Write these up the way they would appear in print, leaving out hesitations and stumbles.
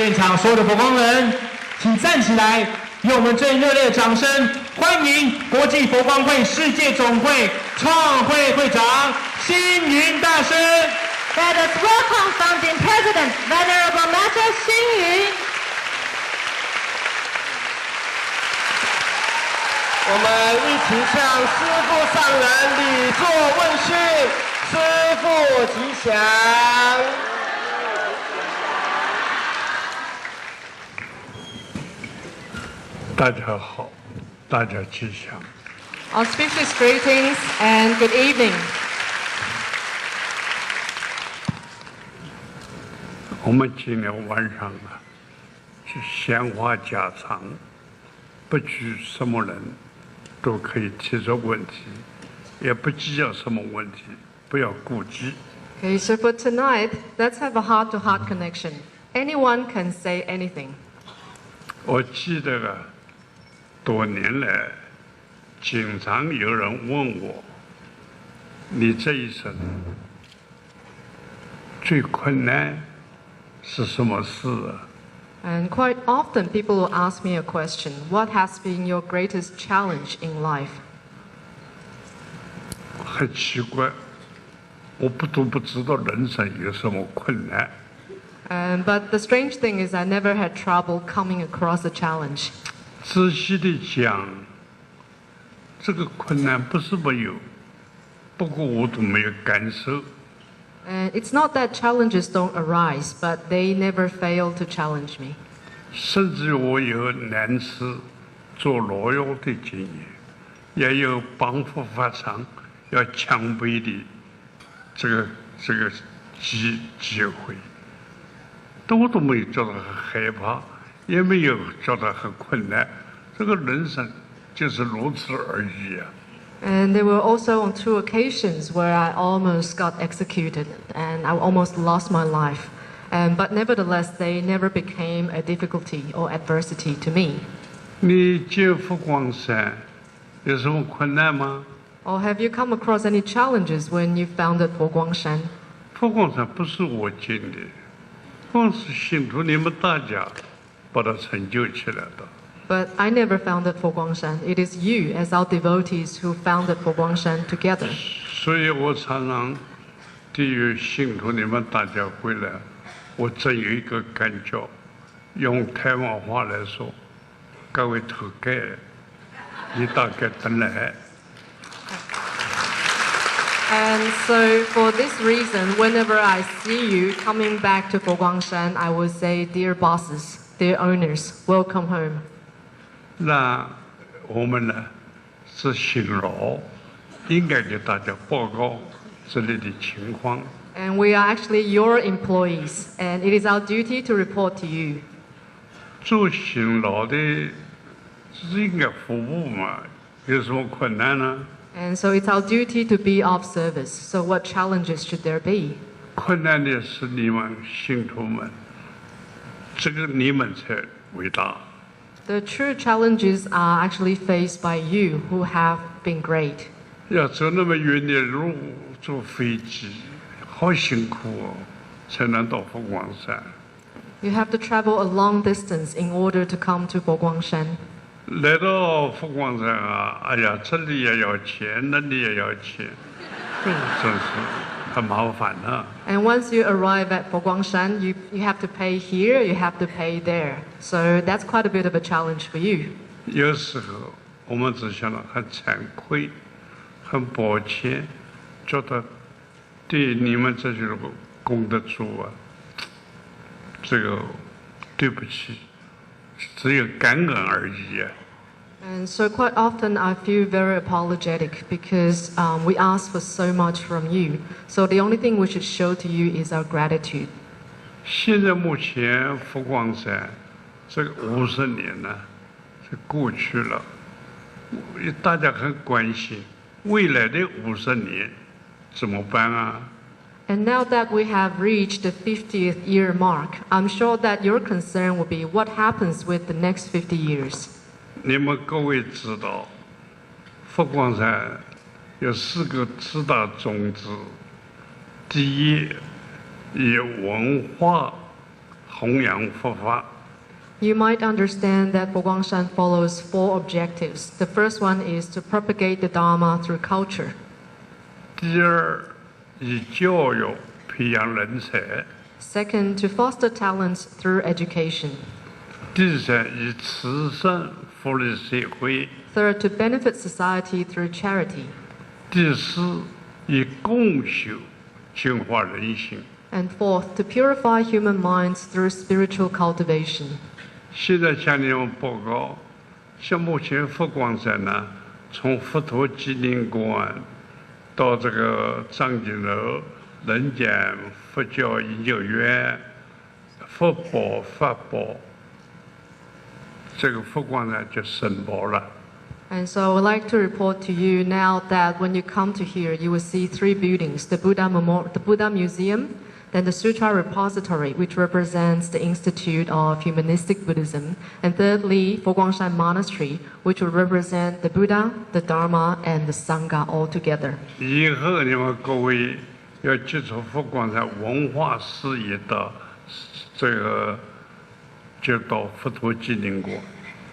现场所有的佛光人，请站起来，用我们最热烈的掌声，欢迎国际佛光会世界总会创会会长星云大师。Let us welcome Founding President Venerable Master Xing Yun. 我们一起向师父上人礼作问讯，师父吉祥。大家好，大家吉祥。 Auspicious greetings and good evening. 我们今天晚上是闲话家常，不拘什么人都可以提出问题，也不计较什么问题，不要顾忌。 Okay, so for tonight, let's have a heart-to-heart connection. Anyone can say anything. 我记得多年来，经常有人问我，你这一生最困难是什么事啊？ And quite often people will ask me a question, what has been your greatest challenge in life? 很奇怪，我都不知道人生有什么困难。 But the strange thing is I never had trouble coming across a challenge. 仔细的讲，这个困难不是没有，不过我都没有感受。 And it's not that challenges don't arise, but they never fail to challenge me. 甚至我有难次做牢狱的经验，也有帮扶法场要枪毙的这个机会，但我都没有觉得很害怕，也没有觉得很困难。这个人生就是如此而已啊。 And there were also on 2 occasions where I almost got executed and I almost lost my life. But nevertheless, they never became a difficulty or adversity to me. 你进佛光山有什么困难吗？ Or have you come across any challenges when you founded Po Guangshan? 佛光山不是我进的，光是信徒你们大家把它成就起来的。 But I never founded Po Guangshan. It is you, as our devotees, who founded Po Guangshan together. 所以我常常对于信徒你们大家回来，我真有一个感觉，用台湾话来说，各位头盖，你大概等来。 And so for this reason, whenever I see you coming back to Po Guangshan, I will say, dear bosses, dear owners, welcome home. 那我们呢是辛劳，应该给大家报告这里的情况。 And we are actually your employees, and it is our duty to report to you. 做辛劳的是应该服务嘛，有什么困难呢？ And so it's our duty to be of service. So what challenges should there be? 困难的是你们信徒们，这个你们才伟大。 The true challenges are actually faced by you who have been great. 要走那么远的路，坐飞机，好辛苦哦，才能到佛光山。 You have to travel a long distance in order to come to Po Guangshan. 来到佛光山啊，哎呀，这里也要钱，那里也要钱，真是很麻烦啊。 And once you arrive at Po Guangshan, you have to pay here, you have to pay there. So that's quite a bit of a challenge for you. 有时候我们只想到很惭愧，很抱歉，觉得对你们这些功德主啊，这个对不起，只有感恩而已啊。 And so quite often I feel very apologetic because we ask for so much from you. So the only thing we should show to you is our gratitude. 现在目前佛光山这个50年呢，是过去了，大家很关心未来的50年怎么办啊？ And now that we have reached the 50th year mark, I'm sure that your concern will be what happens with the next 50 years. 你们各位知道，佛光山有4个4大宗旨：第一，以文化弘扬佛法。 You might understand that Fogwangshan follows 4 objectives. The first one is to propagate the Dharma through culture. 第二，以教育培养人才； Second, to foster talents through education. 第三，以慈善福利社会； Third, to benefit society through charity. 第四，以共修净化人心。 And fourth, to purify human minds through spiritual cultivation. 现在向你们报告，像目前佛光山呢，从佛陀纪念馆到这个藏经楼、人间佛教研究院、佛宝、法宝，这个佛光山就申报了。 And so I would like to report to you now that when you come to here, you will see 3 buildings, the Buddha Museum, then the Sutra Repository, which represents the Institute of Humanistic Buddhism, and thirdly, Fogwangshan Monastery, which will represent the Buddha, the Dharma, and the Sangha all together. 以后你们各位要接触佛光山文化事业的这个，就到佛陀纪念馆。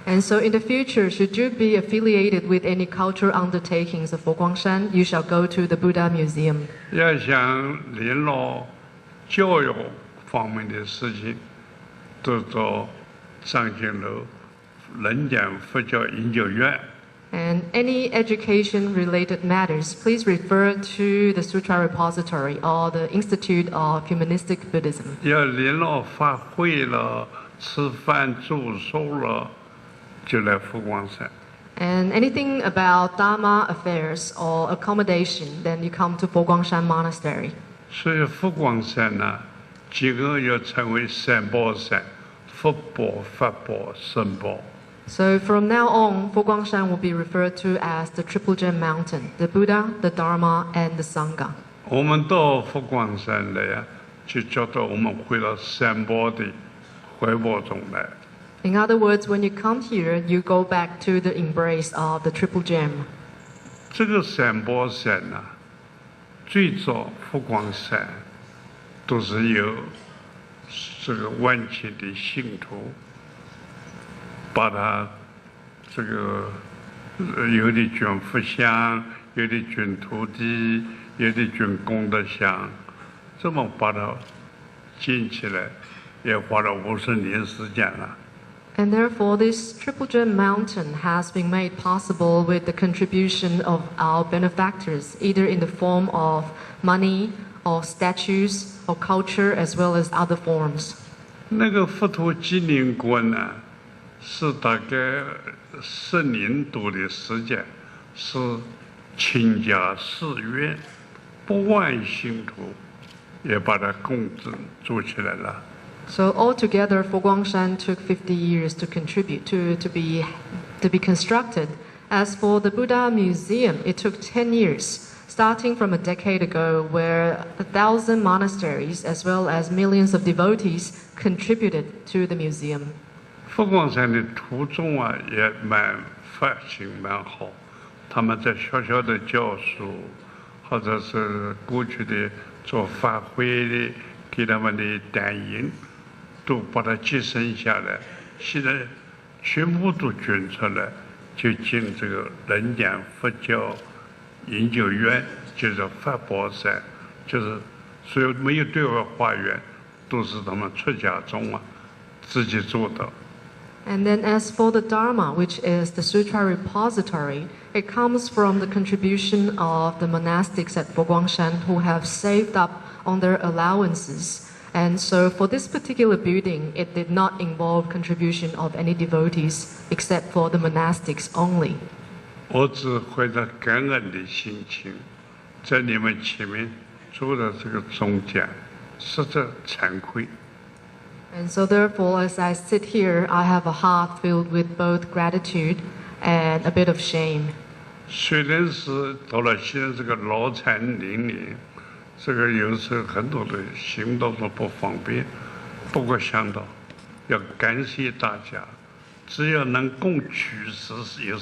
And so in the future, should you be affiliated with any cultural undertakings of Fogwangshan, you shall go to the Buddha Museum. 要想联络教育方面的事情，都到藏经楼、人间佛教研究院。 And any education-related matters, please refer to the Sutra Repository or the Institute of Humanistic Buddhism. 要联络法会了、吃饭住宿了，就来佛光山。 And anything about Dharma affairs or accommodation, then you come to Fogwangshan Monastery. 所以佛光山呢，今后要成为三宝山，佛宝、法宝、僧宝。 So from now on, Fogwangshan will be referred to as the Triple Gem Mountain, the Buddha, the Dharma, and the Sangha. 我们到佛光山来呀，就觉得我们回到三宝的怀抱中来。 In other words, when you come here, you go back to the embrace of the Triple Gem. 这个三宝山呢，最早佛光山都是由这个万千的信徒把它这个有的捐佛像，有的捐土地，有的捐功德箱，这么把它建起来，也花了50年时间了。 And therefore, this Triple Gem Mountain has been made possible with the contribution of our benefactors, either in the form of money or statues or culture, as well as other forms. 那个佛陀纪念馆呢，是大概10年多的时间，是倾家寺院，1万信徒也把它共振做起来了。 So altogether, Fogwangshan took 50 years to contribute to be constructed. As for the Buddha Museum, it took 10 years, starting from a decade ago, where 1,000 monasteries as well as millions of devotees contributed to the museum. 佛光山的途中啊，也蛮发心蛮好，他们在学校的教书，或者是过去的做法会的，给他们的单银。 都把它节省下来，现在全部都捐出来，就进这个人间佛教研究院，就是法宝山，就是所有没有对外化缘，都是他们出家众啊自己做的。 And then as for the Dharma, which is the Sutra Repository, it comes from the contribution of the monastics at Fogwangshan who have saved up on their allowances. And so for this particular building, it did not involve contribution of any devotees except for the monastics only. 我只怀着感恩的心情，在你们前面做的这个中讲，实在惭愧。 And so therefore, as I sit here, I have a heart filled with both gratitude and a bit of shame. 虽然是到了现在这个老残龄龄。 这个有时候很多的行动都不方便，不过想到要感谢大家，只要能共取时有